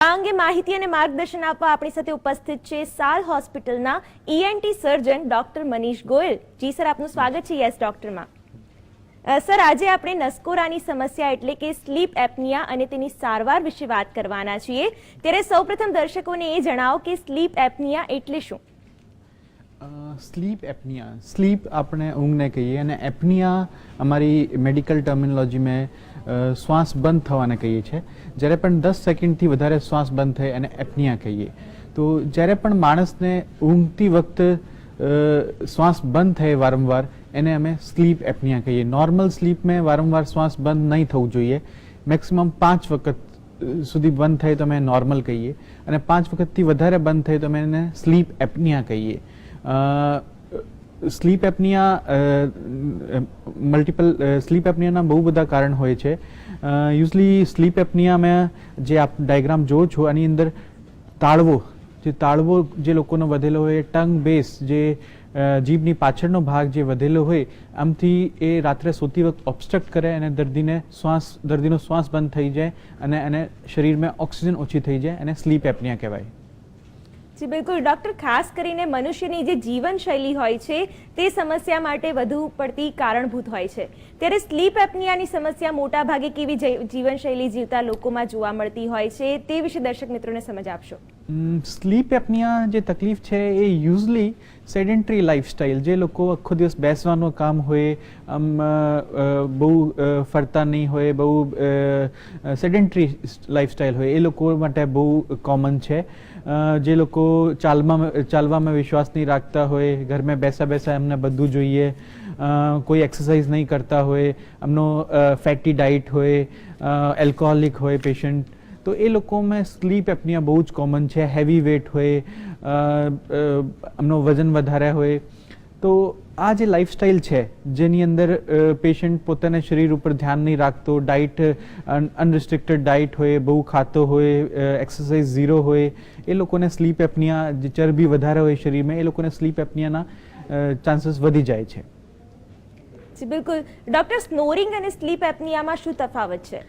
આ અંગે માહિતી અને માર્ગદર્શન આપવા આપણી સાથે ઉપસ્થિત છે સાલ હોસ્પિટલના ENT surgeon doctor Manish Goyal. જી સર, આપનું સ્વાગત છે યસ ડોક્ટરમાં. સર, આજે આપણે નસકોરાની સમસ્યા એટલે કે સ્લીપ એપનિયા અને તેની સારવાર વિશે વાત કરવાના છીએ. ત્યારે સૌપ્રથમ દર્શકોને એ જણાવો કે સ્લીપ એપનિયા એટલે શું? સ્લીપ એપનિયા, સ્લીપ આપણે ઊંઘને કહીએ અને એપનિયા અમારી મેડિકલ ટર્મિનોલોજીમાં શ્વાસ બંધ થવાને કહીએ છીએ. જ્યારે પણ 10 સેકન્ડથી વધારે શ્વાસ બંધ થાય અને એપનિયા કહીએ. તો જ્યારે પણ માણસને ઊંઘતી વખતે શ્વાસ બંધ થાય વારંવાર એને અમે સ્લીપ એપનિયા કહીએ. નોર્મલ સ્લીપમાં વારંવાર શ્વાસ બંધ નહીં થવું જોઈએ. મેક્સિમમ 5 વખત સુધી બંધ થાય તો અમે નોર્મલ કહીએ અને 5 વખતથી વધારે બંધ થાય તો અમે એને સ્લીપ એપનિયા કહીએ. સ્લીપ એપનિયા મલ્ટિપલ સ્લીપ એપનિયાના બહુ બધા કારણ હોય છે. યુઝલી સ્લીપ એપનિયામાં જે આપ ડાયાગ્રામ જોવો છો આની અંદર તાળવો જે લોકોનો વધેલો હોય, ટંગ બેસ જે જીભની પાછળનો ભાગ જે વધેલો હોય, આમથી એ રાત્રે સૂતી વખત ઓબ્સ્ટ્રક્ટ કરે અને દર્દીનો શ્વાસ બંધ થઈ જાય અને એને શરીરમાં ઓક્સિજન ઓછી થઈ જાય અને સ્લીપ એપનિયા કહેવાય. જી બિલકુલ ડૉક્ટર, ખાસ કરીને મનુષ્યની જે જીવનશૈલી હોય છે તે સમસ્યા માટે વધુ પડતી કારણભૂત હોય છે. ત્યારે સ્લીપ એપનિયાની સમસ્યા મોટા ભાગે કેવી જીવનશૈલી જીવતા લોકોમાં જોવા મળતી હોય છે તે વિશે દર્શક મિત્રોને સમજ આપશો. સ્લીપ એપનિયા જે તકલીફ છે એ યુઝલી સેડેન્ટરી લાઈફસ્ટાઈલ, જે લોકો આખો દિવસ બેસવાનું કામ હોય, બહુ ફરતા નહીં હોય, બહુ સેડેન્ટરી લાઈફસ્ટાઈલ હોય એ લોકો માટે બહુ કોમન છે. જે લોકો ચાલવામાં વિશ્વાસ નહીં રાખતા હોય, ઘરમાં બેસા એમને બધું જોઈએ, કોઈ એક્સરસાઇઝ નહીં કરતા હોય, એમનો ફેટી ડાયટ હોય, એલ્કોહોલિક હોય પેશન્ટ, તો એ લોકોમાં સ્લીપ એપનિયા બહુ જ કોમન છે. હેવી વેટ હોય, એમનો વજન વધારે હોય, તો આ જે લાઈફસ્ટાઈલ છે જેની અંદર પેશન્ટ પોતાના શરીર ઉપર ધ્યાન નહીં રાખતો, ડાયટ અનરિસ્ટ્રિક્ટેડ ડાયટ હોય, બહુ ખાતો હોય, એક્સરસાઇઝ ઝીરો હોય, એ લોકોને સ્લીપ એપનિયા, જે ચરબી વધારે હોય શરીરમાં, એ લોકોને સ્લીપ એપનિયાના ચાન્સીસ વધી જાય છે. જી બિલકુલ ડૉક્ટર, સ્નોરિંગ અને સ્લીપ એપનિયામાં શું તફાવત છે?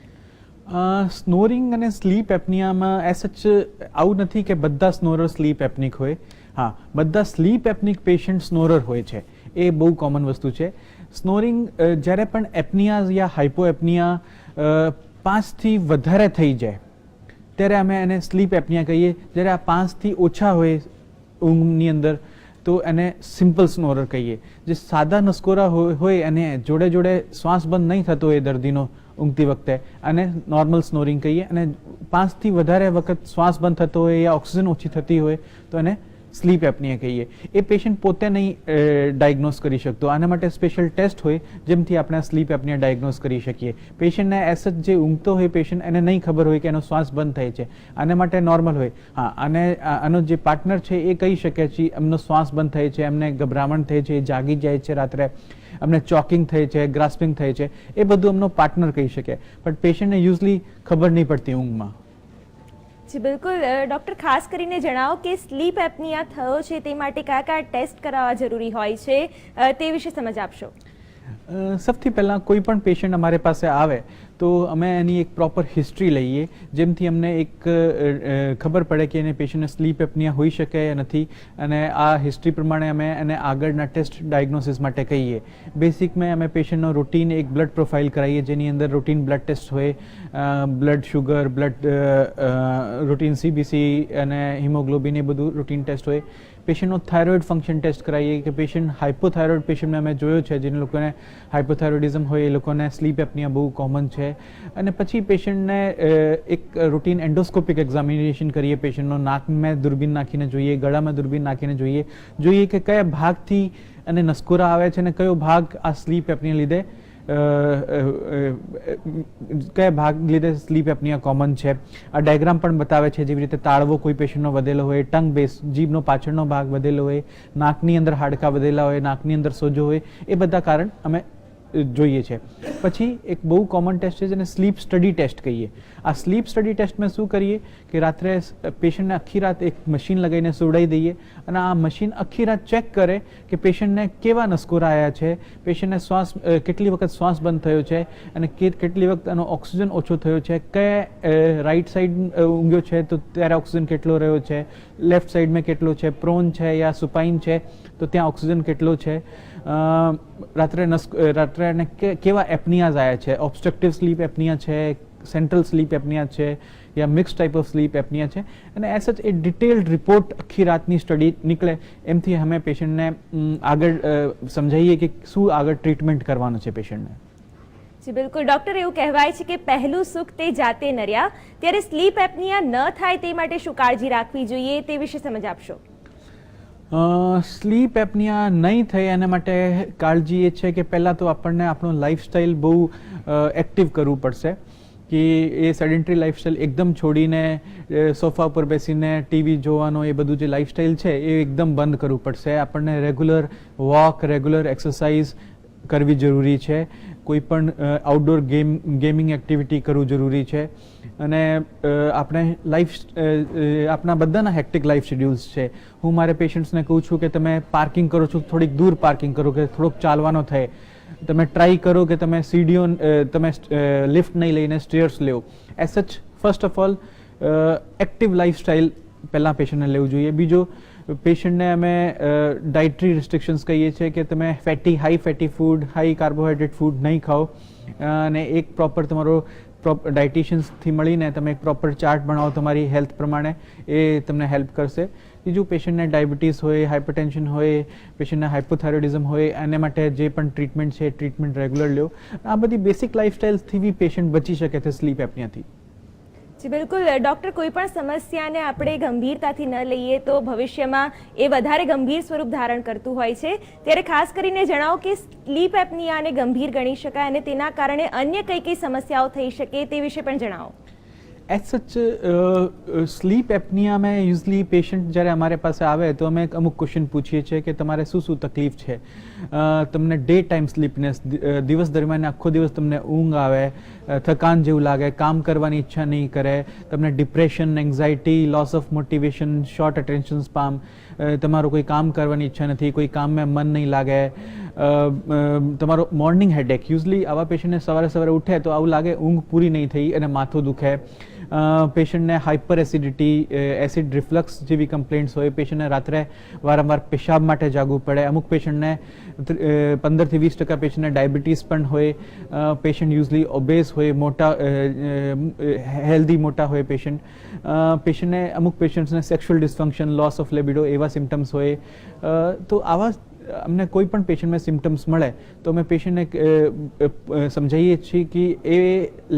સ્નોરિંગ અને સ્લીપ એપનિયામાં એસચ આવું નથી કે બધા સ્નોરર સ્લીપ એપનિક હોય. હા, બધા સ્લીપ એપનિક પેશન્ટ સ્નોરર હોય છે, એ બહુ કોમન વસ્તુ છે. સ્નોરિંગ જ્યારે પણ એપનિયા યા હાઇપો એપનિયા 5થી વધારે થઈ જાય ત્યારે અમે એને સ્લીપ એપનિયા કહીએ. જ્યારે આ 5થી ઓછા હોય ઊંઘની અંદર તો એને સિમ્પલ સ્નોરર કહીએ. જે સાદા નસકોરા હોય અને જોડે શ્વાસ બંધ નહીં થતો હોય દર્દીનો ઊંઘતી વખતે, અને નોર્મલ સ્નોરિંગ કહીએ. અને 5થી વધારે વખત શ્વાસ બંધ થતો હોય યા ઓક્સિજન ઓછી થતી હોય તો એને સ્લીપ એપનિયા કહીએ. એ પેશન્ટ પોતે નહીં ડાયગ્નોઝ કરી શકતો. આના માટે સ્પેશિયલ ટેસ્ટ હોય જેમથી આપણે સ્લીપ એપનિયા ડાયગ્નોઝ કરી શકીએ. પેશન્ટને એસચ જે ઊંઘતો હોય પેશન્ટ, એને નહીં ખબર હોય કે એનો શ્વાસ બંધ થાય છે, આના માટે નોર્મલ હોય. હા, અને આનો જે પાર્ટનર છે એ કહી શકે છે એમનો શ્વાસ બંધ થાય છે, એમને ગભરામણ થાય છે, એ જાગી જાય છે રાત્રે, અમને ચોકિંગ થાય છે, ગ્રાસ્પિંગ થાય છે, એ બધું એમનો પાર્ટનર કહી શકે. પણ પેશન્ટને યુઝલી ખબર નહીં પડતી ઊંઘમાં. જી બિલકુલ ડૉક્ટર, ખાસ કરીને જણાવો કે સ્લીપ એપનિયા થયો છે તે માટે કયા ટેસ્ટ કરાવવા જરૂરી હોય છે તે વિશે સમજ આપશો. સૌથી પહેલાં કોઈ પણ પેશન્ટ અમારી પાસે આવે તો અમે એની એક પ્રોપર હિસ્ટ્રી લઈએ, જેમથી અમને એક ખબર પડે કે એને પેશન્ટને સ્લીપ એપનિયા હોઈ શકે યા નથી, અને આ હિસ્ટ્રી પ્રમાણે અમે એને આગળના ટેસ્ટ ડાયગ્નોસિસ માટે કહીએ. બેસિકમાં અમે પેશન્ટનો રૂટીન એક બ્લડ પ્રોફાઇલ કરાવીએ, જેની અંદર રૂટીન બ્લડ ટેસ્ટ હોય, બ્લડ શુગર, રૂટીન CBC અને હિમોગ્લોબિન, એ બધું રૂટીન ટેસ્ટ હોય. પેશન્ટનો થાઇરોઇડ ફંક્શન ટેસ્ટ કરાવીએ કે પેશન્ટ હાઇપોથાઇરોઇડ પેશન્ટને અમે જોયો છે જેને લોકોને હાઇપોથાઇરોઇડિઝમ હોય, એ લોકોને સ્લીપ એપનિયા બહુ કોમન છે. અને પછી પેશન્ટને એક રૂટીન એન્ડોસ્કોપિક એક્ઝામિનેશન કરીએ. પેશન્ટનો નાકમાં દૂરબીન નાખીને જોઈએ, ગળામાં દૂરબીન નાખીને જોઈએ કે કયા ભાગથી અને નસકોરા આવે છે અને કયો ભાગ આ સ્લીપ એપનિયા લીધે કયા ભાગ લીધે સ્લીપ એપનિયા કોમન છે. આ ડાયાગ્રામ પણ બતાવે છે, જેવી રીતે તાળવો કોઈ પેશન્ટનો વધેલો હોય, ટંગ બેસ જીભનો પાછળનો ભાગ વધેલો હોય, નાકની અંદર હાડકાં વધેલા હોય, નાકની અંદર સોજો હોય, એ બધા કારણ અમે જોઈએ છે. પછી એક બહુ કોમન ટેસ્ટ છે જેને સ્લીપ સ્ટડી ટેસ્ટ કહીએ. આ સ્લીપ સ્ટડી ટેસ્ટમાં શું કરીએ કે રાત્રે પેશન્ટને આખી રાત એક મશીન લગાવીને સુવડાવી દઈએ અને આ મશીન આખી રાત ચેક કરે કે પેશન્ટને કેવા નસકોરા આવ્યા છે, પેશન્ટને શ્વાસ કેટલી વખત શ્વાસ બંધ થયો છે અને કેટલી વખત એનો ઓક્સિજન ઓછો થયો છે, કયા રાઈટ સાઈડ ઊંઘ્યો છે તો ત્યારે ઓક્સિજન કેટલો રહ્યો છે, લેફ્ટ સાઈડમાં કેટલો છે, પ્રોન છે યા સુપાઇન છે તો ત્યાં ઓક્સિજન કેટલો છે, રાત્રે એને કેવા એપનિયાઝ આવ્યા છે, ઓબ્સ્ટ્રક્ટિવ સ્લીપ એપનિયા છે, સેન્ટ્રલ સ્લીપ એપનિયા છે યા mix type of sleep apnoea છે. અને એઝ સચ એ ડિટેલ્ડ રિપોર્ટ આખી રાતની સ્ટડી નીકળે એમથી અમે પેશન્ટને આગળ સમજાવીએ કે શું આગળ ટ્રીટમેન્ટ કરવાનું છે પેશન્ટને. જી બિલકુલ ડૉક્ટર, એવું કહેવાય છે કે પહેલું સુખ તે જાતે નર્યા, ત્યારે સ્લીપ એપનિયા ન થાય તે માટે શું કાળજી રાખવી જોઈએ તે વિશે સમજ આપશો. સ્લીપ એપનિયા નહીં થાય એના માટે કાળજી એ છે કે પહેલાં તો આપણને આપણું લાઈફસ્ટાઈલ બહુ એક્ટિવ કરવું પડશે કે એ સેડેન્ટરી લાઈફસ્ટાઈલ એકદમ છોડીને સોફા પર બેસીને ટીવી જોવાનો એ બધું જે લાઈફસ્ટાઈલ છે એ એકદમ બંધ કરવું પડશે. આપણને રેગ્યુલર વોક, રેગ્યુલર એક્સરસાઇઝ કરવી જરૂરી છે. કોઈ પણ આઉટડોર ગેમિંગ એક્ટિવિટી કરવું જરૂરી છે. અને આપણે આપણા બધાના હેક્ટિક લાઈફ શેડ્યુલ્સ છે. હું મારે પેશન્ટ્સને કહું છું કે તમે પાર્કિંગ કરો છો થોડીક દૂર પાર્કિંગ કરો કે થોડોક ચાલવાનો થાય. તમે ટ્રાય કરો કે તમે સીડીઓ તમે લિફ્ટ નહીં લઈને સ્ટેયર્સ લેવો. એઝ સચ first of all active lifestyle પહેલાં પેશન્ટને લેવું જોઈએ. બીજો, પેશન્ટને અમે ડાયટરી રિસ્ટ્રિક્શન્સ કહીએ છીએ કે તમે high fatty food, high carbohydrate food નહીં ખાઓ અને એક પ્રોપર તમારો ડાયટિશિયન્સથી મળીને તમે એક પ્રોપર ચાર્ટ બનાવો તમારી હેલ્થ પ્રમાણે, એ તમને હેલ્પ કરશે. બીજું, પેશન્ટને ડાયાબિટીસ હોય, હાઇપરટેન્શન હોય, પેશન્ટને હાઇપોથાઇરોઇડિઝમ હોય, એને માટે જે પણ ટ્રીટમેન્ટ છે એ ટ્રીટમેન્ટ રેગ્યુલર લો. આ બધી બેસિક લાઈફસ્ટાઈલથી બી પેશન્ટ બચી શકે છે સ્લીપ એપનિયાથી. જી બિલકુલ ડૉક્ટર, કોઈ પણ સમસ્યાને આપણે ગંભીરતાથી ન લઈએ તો ભવિષ્યમાં એ વધારે ગંભીર સ્વરૂપ ધારણ કરતું હોય છે. ત્યારે ખાસ કરીને જણાવો કે સ્લીપ એપનિયાને ગંભીર ગણી શકાય અને તેના કારણે અન્ય કઈ કઈ સમસ્યાઓ થઈ શકે તે વિશે પણ જણાવો. એઝ સચ સ્લીપ એપનિયામાં યુઝલી પેશન્ટ જ્યારે અમારે પાસે આવે તો અમે અમુક ક્વેશ્ચન પૂછીએ છીએ કે તમારે શું શું તકલીફ છે. તમને ડે ટાઈમ સ્લીપનેસ, દિવસ દરમિયાન આખો દિવસ તમને ઊંઘ આવે, થકાન જેવું લાગે, કામ કરવાની ઈચ્છા નહીં કરે, તમને depression, anxiety, loss of motivation, short attention span, તમારું કોઈ કામ કરવાની ઈચ્છા નથી, કોઈ કામમાં મન નહીં લાગે, તમારો મોર્નિંગ હેડેક. યુઝલી આવા પેશન્ટને સવારે ઉઠે તો આવું લાગે ઊંઘ પૂરી નહીં થઈ અને માથું દુખે. પેશન્ટને હાઇપર એસિડિટી, એસિડ રિફ્લક્સ જેવી કમ્પ્લેન્ટ્સ હોય, પેશન્ટને રાત્રે વારંવાર પેશાબ માટે જાગવું પડે. અમુક પેશન્ટને 15થી 20% પેશન્ટને ડાયાબિટીસ પણ હોય. પેશન્ટ યુઝલી ઓબેસ હોય, મોટા હેલ્ધી મોટા હોય પેશન્ટ. પેશન્ટને અમુક પેશન્ટ્સને સેક્સ્યુઅલ ડિસફંક્શન, લોસ ઓફ લેબિડો એવા સિમ્ટમ્સ હોય. તો આવા અમને કોઈ પણ પેશન્ટમાં સિમ્ટમ્સ મળે તો અમે પેશન્ટને સમજાવીએ છીએ કે એ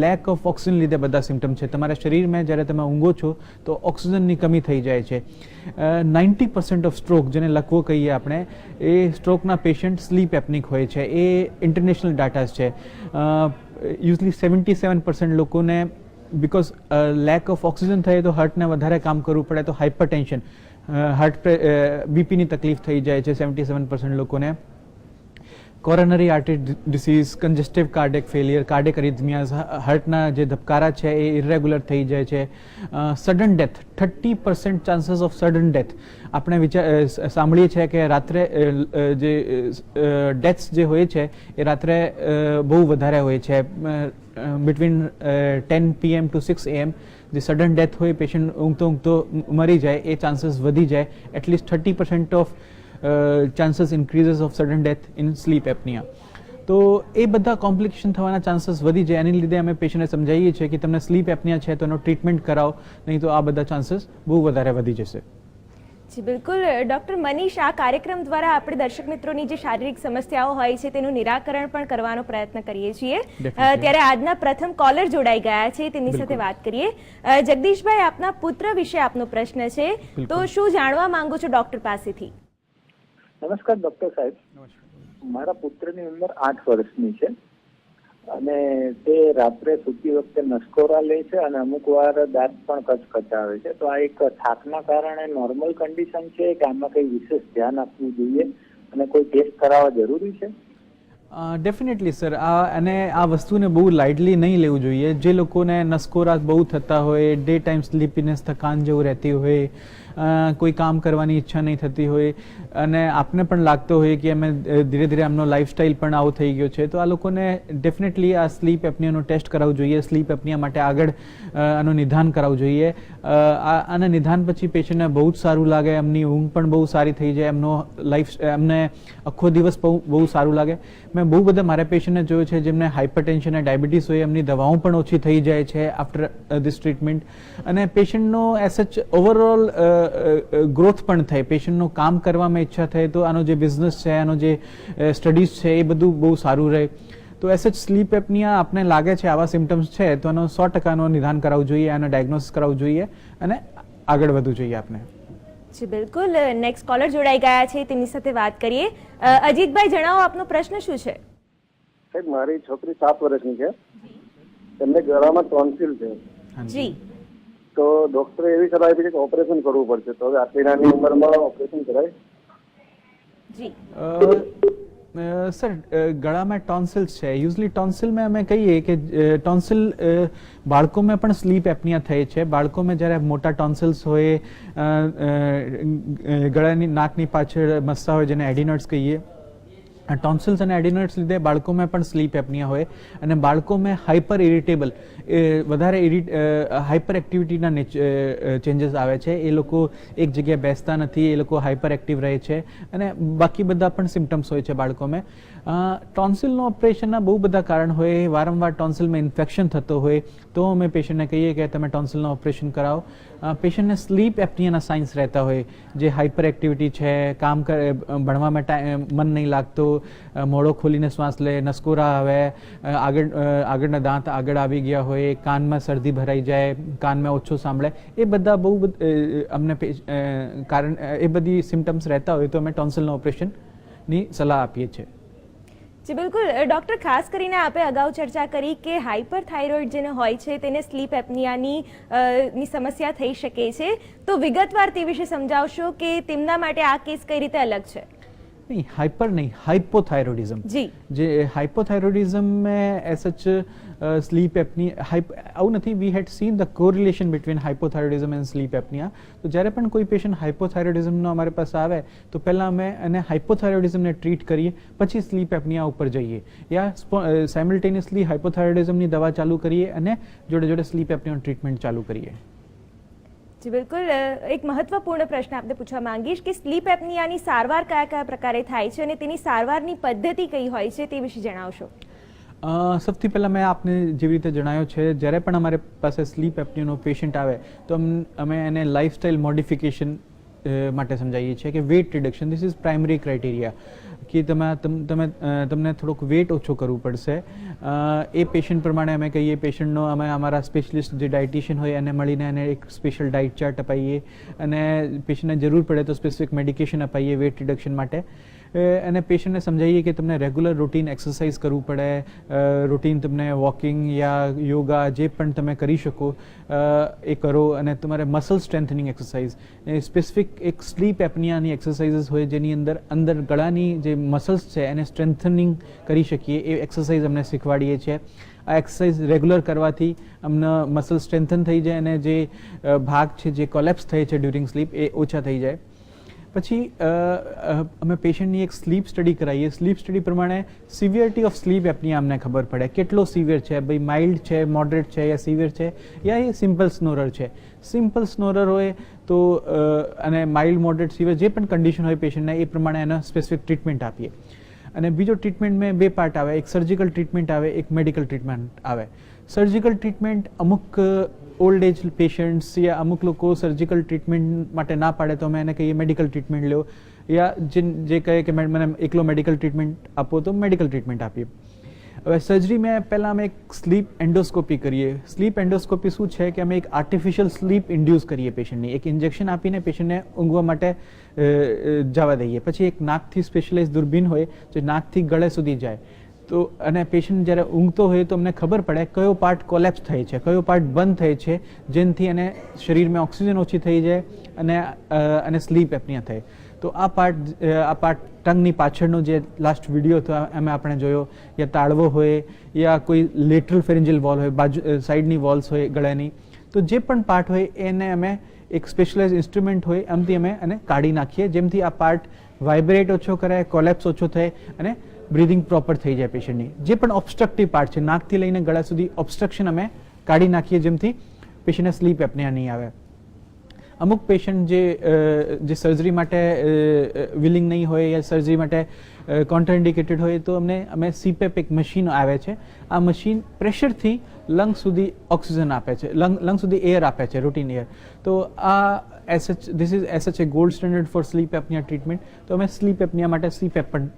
લેક ઓફ ઓક્સિજન લીધે બધા સિમ્ટમ છે. તમારા શરીરમાં જ્યારે તમે ઊંઘો છો તો ઓક્સિજનની કમી થઈ જાય છે. 90% ઓફ સ્ટ્રોક, જેને લકવો કહીએ આપણે, એ સ્ટ્રોકના પેશન્ટ સ્લીપ એપનિક હોય છે. એ ઇન્ટરનેશનલ ડાટાસ છે. યુઝલી 77% લોકોને બિકોઝ લેક ઓફ ઓક્સિજન થાય તો હાર્ટને વધારે કામ કરવું પડે તો હાઇપરટેન્શન, બીપીની તકલીફ થઈ જાય છે 77% લોકોને. Coronary artery disease, congestive cardiac failure, cardiac arrhythmias, હાર્ટના જે ધબકારા છે એ ઇરેગ્યુલર થઈ જાય છે. Sudden death, 30% chances of sudden death. આપણે સાંભળીએ છીએ કે રાત્રે જે ડેથ્સ જે હોય છે એ રાત્રે બહુ વધારે હોય છે. બિટવીન 10 PM to 6 AM જે સડન ડેથ હોય, પેશન્ટ ઊંઘતો મરી જાય, એ ચાન્સીસ વધી જાય. At least 30% of chances increases of sudden death in sleep apnoea. તો એ બધા કોમ્પ્લિકેશન થવાના ચાન્સીસ વધી જાય. એની લીધે અમે પેશન્ટને સમજાવીએ છીએ કે તમને સ્લીપ એપનિયા છે તો એનો ટ્રીટમેન્ટ કરાવો, નહીં તો આ બધા ચાન્સીસ બહુ વધારે વધી જશે. જી બિલકુલ ડૉક્ટર મનીષ, આ કાર્યક્રમ દ્વારા આપણે દર્શક મિત્રોની જે શારીરિક સમસ્યાઓ હોય છે તેનું નિરાકરણ પણ કરવાનો પ્રયત્ન કરીએ છીએ. ત્યારે આજના પ્રથમ કોલર જોડાઈ ગયા છે, તેની સાથે વાત કરીએ. જગદીશભાઈ, આપના પુત્ર વિશે આપનો પ્રશ્ન છે, તો શું જાણવા માંગો છો ડૉક્ટર પાસેથી? નમસ્કાર ડૉક્ટર સાહેબ, મારા પુત્રની ઉંમર 8 વર્ષની છે અને તે રાત્રે સૂતી વખતે નસકોરા લે છે અને અમુક વાર દાંત પણ કચકચાવે છે. તો આ એક થાકના કારણે નોર્મલ કન્ડિશન છે કે આમાં કઈ વિશેષ ધ્યાન આપવું જોઈએ અને કોઈ ટેસ્ટ કરાવવા જરૂરી છે? ડેફિનેટલી સર, અને આ વસ્તુને બહુ લાઇટલી નહીં લેવું જોઈએ. જે લોકોને નસકોરા બહુ થતા હોય, ડે ટાઈમ સ્લીપીનેસ, થકાન જેવું રહેતી હોય, કોઈ કામ કરવાની ઈચ્છા નહીં થતી હોય, અને આપને પણ લાગતો હોય કે અમે ધીરે ધીરે આમનો લાઈફસ્ટાઈલ પણ આવો થઈ ગયો છે, તો આ લોકોને ડેફિનેટલી આ સ્લીપ એપનિયાનો ટેસ્ટ કરાવવું જોઈએ. સ્લીપ એપનિયા માટે આગળ આનું નિદાન કરાવવું જોઈએ. આના નિદાન પછી પેશન્ટને બહુ જ સારું લાગે, એમની ઊંઘ પણ બહુ સારી થઈ જાય, એમને આખો દિવસ બહુ સારું લાગે. મેં બહુ બધા મારા પેશન્ટને જોયું છે જેમને હાઇપરટેન્શન અને ડાયાબિટીસ હોય, એમની દવાઓ પણ ઓછી થઈ જાય છે આફ્ટર ધીસ ટ્રીટમેન્ટ, અને પેશન્ટનો એઝ સચ ઓવરઓલ ગ્રોથ પણ થાય, પેશન્ટનું કામ કરવામાં ઈચ્છા થાય, તો આનો જે બિઝનેસ છે, આનો જે સ્ટડીઝ છે, એ બધું બહુ સારું રહે. તો એઝ સચ સ્લીપ એપનિયા આપને લાગે છે આવા સિમ્ટમ્સ છે, તો આનો 100% નિદાન કરાવવું જોઈએ, આનો ડાયગ્નોસિસ કરાવવું જોઈએ અને આગળ વધવું જોઈએ આપને. જી બિલકુલ. નેક્સ્ટ કોલર જોડાઈ ગયા છે, તેમની સાથે વાત કરીએ. અજીતભાઈ, જણાવો આપનો પ્રશ્ન શું છે? સાહેબ, મારી છોકરી 7 વર્ષની છે, એમને ગળામાં ટોન્સિલ છે. જી. તો ડોક્ટરે એવી સલાહ આપી છે કે ઓપરેશન કરવું પડશે, તો હવે આટલી નાની ઉંમરમાં ઓપરેશન કરાય? જી સર, ગળામાં ટોન્સિલ્સ છે. યુઝલી ટોન્સિલમાં અમે કહીએ કે ટોન્સિલ બાળકોમાં પણ સ્લીપ એપનિયા થાય છે. બાળકોમાં જ્યારે મોટા ટોન્સિલ્સ હોય, ગળાની નાકની પાછળ મસ્સા હોય, જેને એડિનોઇડ્સ કહીએ, ટોન્સિલ્સ અને એડિનોઇડ્સ લીધે બાળકોમાં પણ સ્લીપ એપનિયા હોય, અને બાળકોમાં હાઇપર ઇરિટેબલ, વધારે હાઇપર એક્ટિવિટીના ચેન્જીસ આવે છે. એ લોકો એક જગ્યાએ બેસતા નથી, એ લોકો હાઇપર એક્ટિવ રહે છે, અને બાકી બધા પણ સિમ્ટમ્સ હોય છે બાળકોમાં. ટોન્સિલનું ઓપરેશનના બહુ બધા કારણ હોય. વારંવાર ટોન્સિલમાં ઇન્ફેક્શન થતો હોય તો અમે પેશન્ટને કહીએ કે તમે ટોન્સિલનું ઓપરેશન કરાવો. પેશન્ટને સ્લીપ એપનિયાના સાઇન્સ રહેતા હોય, જે હાઇપર એક્ટિવિટી છે, ભણવામાં મન નહીં લાગતો, મોઢો ખોલીને શ્વાસ લે, નસકોરા આવે, આગળના દાંત આગળ આવી ગયા હોય, કાનમાં શરદી ભરાઈ જાય, કાનમાં ઓછું સાંભળે, એ બધા બહુ અમને કારણ એ બધી સિમ્ટમ્સ રહેતા હોય તો અમે ટોન્સિલના ઓપરેશનની સલાહ આપીએ છીએ. જી બિલકુલ. ડૉક્ટર, ખાસ કરીને આપણે અગાઉ ચર્ચા કરી કે હાઇપર થાઇરોઇડ જેને હોય છે તેને સ્લીપ એપનિયાની સમસ્યા થઈ શકે છે, તો વિગતવાર તે વિશે સમજાવશો કે તેમના માટે આ કેસ કઈ રીતે અલગ છે? નહીં, હાઇપર નહીં, હાઇપોથાઇરોઇડિઝમ. જી. જે હાઇપોથાઇરોઇડિઝમ મેં એઝ સચ સ્લીપ એપનિયા આવું નથી. We had seen the correlation between hypothyroidism and sleep apnoea. તો જ્યારે પણ કોઈ પેશન્ટ હાઇપોથાઇરોઇડિઝમનો અમારી પાસે આવે તો પહેલાં અમે એને હાઇપોથાઇરોઇડિઝમને ટ્રીટ કરીએ, પછી સ્લીપ એપનિયા ઉપર જઈએ, યા સાયમલ્ટેનિયસલી હાઇપોથાઇરોઇડિઝમની દવા ચાલુ કરીએ અને જોડે જોડે સ્લીપ એપનિયાનું ટ્રીટમેન્ટ ચાલુ કરીએ. જી બિલકુલ. એક મહત્વપૂર્ણ પ્રશ્ન આપને પૂછવા માંગીશ કે સ્લીપ એપનિયાની સારવાર કયા કયા પ્રકારે થાય છે અને તેની સારવારની પદ્ધતિ કઈ હોય છે તે વિશે જણાવશો. સૌથી પહેલાં મેં આપને જેવી રીતે જણાવ્યો છે, જ્યારે પણ અમારી પાસે સ્લીપ એપનિયાનો પેશન્ટ આવે તો અમે એને લાઇફસ્ટાઇલ મોડિફિકેશન માટે સમજાવીએ છીએ કે weight reduction, this is primary criteria, કે તમને થોડુંક વેઇટ ઓછું કરવું પડશે. એ પેશન્ટ પ્રમાણે અમે કહીએ, પેશન્ટનો અમે અમારા સ્પેશિયલિસ્ટ જે ડાયટિશિયન હોય એને મળીને એને એક સ્પેશિયલ ડાયટ ચાર્ટ અપાઈએ, અને પેશન્ટને જરૂર પડે તો સ્પેસિફિક મેડિકેશન અપાઈએ વેઇટ રિડક્શન માટે. અને પેશન્ટને સમજાવીએ કે તમને રેગ્યુલર રૂટીન એક્સરસાઇઝ કરવું પડે, રૂટીન તમને વોકિંગ યા યોગા જે પણ તમે કરી શકો એ કરો, અને તમારે મસલ સ્ટ્રેન્થનિંગ એક્સરસાઇઝ, સ્પેસિફિક એક સ્લીપ એપનિયાની એક્સરસાઇઝીસ હોય જેની અંદર ગળાની જે મસલ્સ છે એને સ્ટ્રેન્થનિંગ કરી શકીએ, એ એક્સરસાઇઝ અમને શીખવાડીએ છીએ. આ એક્સરસાઇઝ રેગ્યુલર કરવાથી અમને મસલ સ્ટ્રેન્થન થઈ જાય અને જે ભાગ છે જે કોલેપ્સ થાય છે ડ્યુરિંગ સ્લીપ એ ઓછા થઈ જાય. પછી અમે પેશન્ટની એક સ્લીપ સ્ટડી કરાવીએ. સ્લીપ સ્ટડી પ્રમાણે સિવિયરિટી ઓફ સ્લીપ એપનિયા અમને ખબર પડે, કેટલો સિવિયર છે, ભાઈ માઇલ્ડ છે, મોડરેટ છે, યા સિવિયર છે, યા એ સિમ્પલ સ્નોરર છે. સિમ્પલ સ્નોરર હોય તો અને માઇલ્ડ, મોડરેટ, સિવિયર જે પણ કન્ડિશન હોય પેશન્ટને એ પ્રમાણે એને સ્પેસિફિક ટ્રીટમેન્ટ આપીએ. અને બીજો ટ્રીટમેન્ટમાં 2 પાર્ટ આવે, એક સર્જિકલ ટ્રીટમેન્ટ આવે, એક મેડિકલ ટ્રીટમેન્ટ આવે. સર્જિકલ ટ્રીટમેન્ટ અમુક ઓલ્ડ એજ પેશન્ટ્સ યા અમુક લોકો સર્જિકલ ટ્રીટમેન્ટ માટે ના પાડે તો અમે એને કહીએ મેડિકલ ટ્રીટમેન્ટ લો, યા જે કહે કે મને એકલો મેડિકલ ટ્રીટમેન્ટ આપો તો મેડિકલ ટ્રીટમેન્ટ આપીએ. હવે સર્જરીમાં પહેલાં અમે એક સ્લીપ એન્ડોસ્કોપી કરીએ. સ્લીપ એન્ડોસ્કોપી શું છે કે અમે એક આર્ટિફિશિયલ સ્લીપ ઇન્ડ્યુસ કરીએ પેશન્ટની, એક ઇન્જેક્શન આપીને પેશન્ટને ઊંઘવા માટે જવા દઈએ. પછી એક નાકથી સ્પેશિયલાઇઝ દૂરબીન હોય જે નાકથી ગળે સુધી જાય, તો અને પેશન્ટ જ્યારે ઊંઘતો હોય તો અમને ખબર પડે કયો પાર્ટ કોલેપ્સ થાય છે, કયો પાર્ટ બંધ થાય છે, જેનાથી એને શરીરમાં ઓક્સિજન ઓછી થઈ જાય અને સ્લીપ એપનિયા થાય. તો આ પાર્ટ ટંગની પાછળનો જે લાસ્ટ વિડીયો હતો એમાં આપણે જોયો, યા તાળવો હોય યા કોઈ લેટરલ ફેરેન્જિયલ વોલ હોય, બાજુ સાઈડની વોલ્સ હોય ગળાની, તો જે પણ પાર્ટ હોય એને અમે એક સ્પેશિયલાઇઝ ઇન્સ્ટ્રુમેન્ટ હોય એમથી અમે એને કાઢી નાખીએ, જેમથી આ પાર્ટ વાઇબ્રેટ ઓછો કરે, કોલેપ્સ ઓછો થાય અને બ્રીધિંગ પ્રોપર થઈ જાય પેશન્ટની. જે પણ ઓબ્સ્ટ્રક્ટિવ પાર્ટ છે નાકથી લઈને ગળા સુધી ઓબ્સ્ટ્રક્શન અમે કાઢી નાખીએ, જેમથી પેશન્ટને સ્લીપ એપનિયા નહીં આવે. અમુક પેશન્ટ જે સર્જરી માટે વિલિંગ નહીં હોય યા સર્જરી માટે કોન્ટ્રાઇન્ડિકેટેડ હોય તો અમે CPAP એક મશીન આવે છે, આ મશીન પ્રેશરથી લંગ સુધી ઓક્સિજન આપે છે, લંગ સુધી એર આપે છે, રૂટીન એર. તો આ this is SH a gold standard for sleep apnoea treatment. તો અમે સ્લીપ એપનિયા માટે CPAP પણ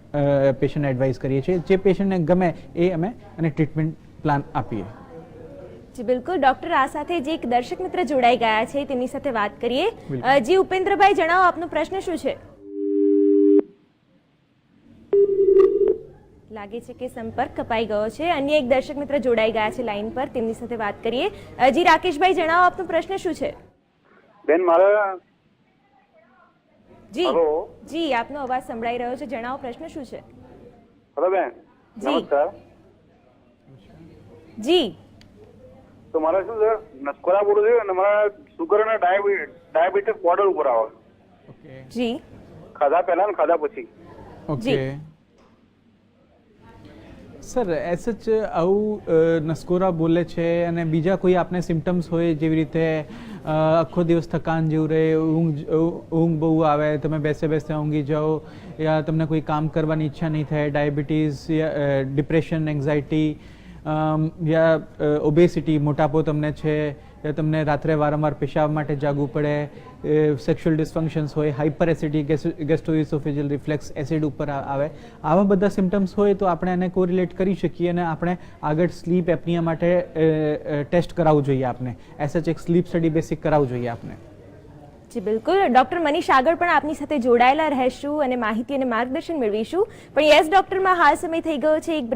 પેશન્ટ એડવાઇસ કરીએ છીએ, જે પેશન્ટને ગમે એ અમે અને ટ્રીટમેન્ટ પ્લાન આપીએ. જી બિલકુલ ડોક્ટર, આ સાથે જે એક દર્શક મિત્ર જોડાઈ ગયા છે તેમની સાથે વાત કરીએ. જી ઉપેન્દ્રભાઈ, જણાવો આપનો પ્રશ્ન શું છે? લાગે છે કે સંપર્ક કપાઈ ગયો છે. અન્ય એક દર્શક મિત્ર જોડાઈ ગયા છે લાઈન પર, તેમની સાથે વાત કરીએ. જી રાકેશભાઈ, જણાવો આપનો પ્રશ્ન શું છે? બેન મારા જી આપનો અવાજ સંભળાઈ રહ્યો છે, જણાવો પ્રશ્ન શું છે? હેલો બેન, નમસ્કાર. જી તો મારે શું છે, નસકોરા બોલું છું અને મારા સુગર અને ડાયાબિટીસ બોર્ડર ઉપર આવે. જી ખાધા પહેલા ને ખાધા પછી. ઓકે સર, SH આવું નસકોરા બોલે છે અને બીજા કોઈ આપને સિમ્ટમ્સ હોય જેવી રીતે આખો દિવસ થકાન જેવું રહે, ઊંઘ બહુ આવે, તમે બેસે ઊંઘી જાઓ, યા તમને કોઈ કામ કરવાની ઈચ્છા નહીં થાય, ડાયાબિટીસ યા ડિપ્રેશન, એન્ઝાયટી યા ઓબેસિટી, મોટાપો તમને છે, યા તમને રાત્રે વારંવાર પેશાબ માટે જાગવું પડે, સેક્સ્યુઅલ ડિસફંક્શન્સ હોય, હાઇપર એસિડિટી, ગેસ્ટ્રોઇસોફેજિયલ રિફ્લેક્સ એસિડ ઉપર આવે, આવા બધા સિમ્ટમ્સ હોય તો આપણે એને કોરિલેટ કરી શકીએ અને આપણે આગળ સ્લીપ એપનિયા માટે ટેસ્ટ કરાવવું જોઈએ. આપણે SH એક સ્લીપ સ્ટડી બેસિક કરાવવું જોઈએ આપણે. જી બિલકુલ ડોક્ટર મનીષ, આગળ પણ આપની સાથે જોડાયેલા રહેશું અને માહિતી અને માર્ગદર્શન મેળવીશું. પણ યસ ડોક્ટરમાં હાલ સમય થઈ ગયો છે એક